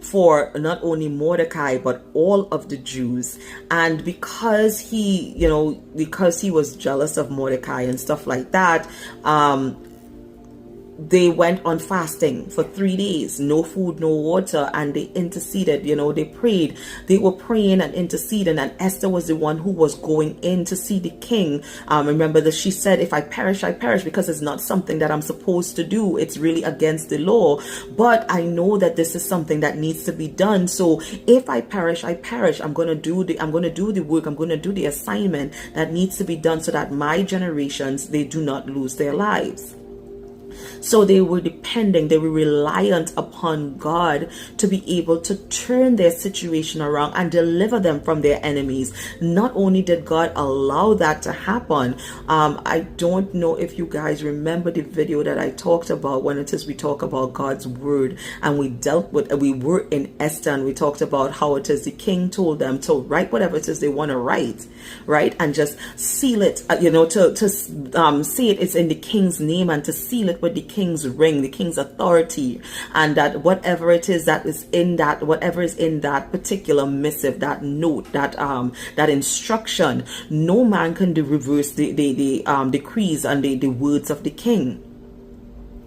for not only Mordecai but all of the Jews. And because because he was jealous of Mordecai and stuff like that, they went on fasting for 3 days, no food, no water, and they interceded. They prayed. They were praying and interceding, and Esther was the one who was going in to see the king. Remember that she said, if I perish, I perish, because it's not something that I'm supposed to do. It's really against the law, but I know that this is something that needs to be done. So if I perish, I perish. I'm going to do the work. I'm going to do the assignment that needs to be done so that my generations, they do not lose their lives. So they were reliant upon God to be able to turn their situation around and deliver them from their enemies. Not only did God allow that to happen, I don't know if you guys remember the video that I talked about when we talk about God's word, and we were in Esther, and we talked about how it is the king told them to write whatever it is they want to write, right? And just seal it, to say it's in the king's name, and to seal it with the king's ring, the king's authority, and that whatever it is that is in that, whatever is in that particular missive, that note, that instruction, no man can reverse the decrees and the words of the king.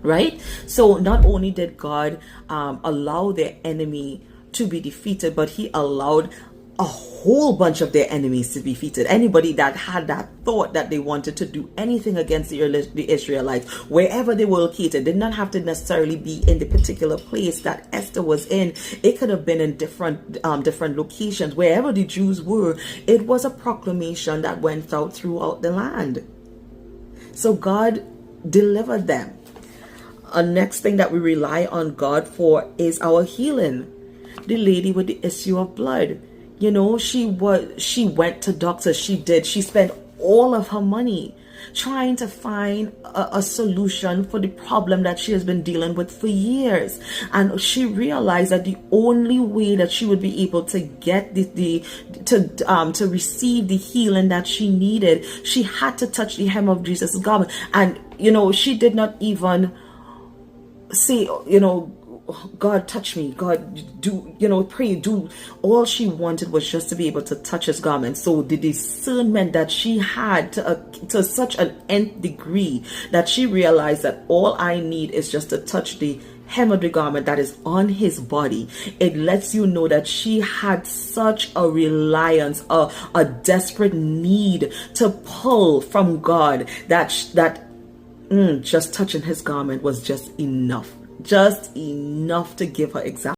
Right? So not only did God allow their enemy to be defeated, but he allowed a whole bunch of their enemies to be defeated. Anybody that had that thought that they wanted to do anything against the Israelites, wherever they were located, did not have to necessarily be in the particular place that Esther was in. It could have been in different locations. Wherever the Jews were, it was a proclamation that went out throughout the land. So God delivered them. A next thing that we rely on God for is our healing. The lady with the issue of blood, she went to doctors. She spent all of her money trying to find a solution for the problem that she has been dealing with for years. And she realized that the only way that she would be able to get to receive the healing that she needed, she had to touch the hem of Jesus' garment. And she did not even say, God, touch me. God, pray, do. All she wanted was just to be able to touch his garment. So the discernment that she had to such an nth degree that she realized that all I need is just to touch the hem of the garment that is on his body. It lets you know that she had such a reliance, a desperate need to pull from God that just touching his garment was just enough to give her exactly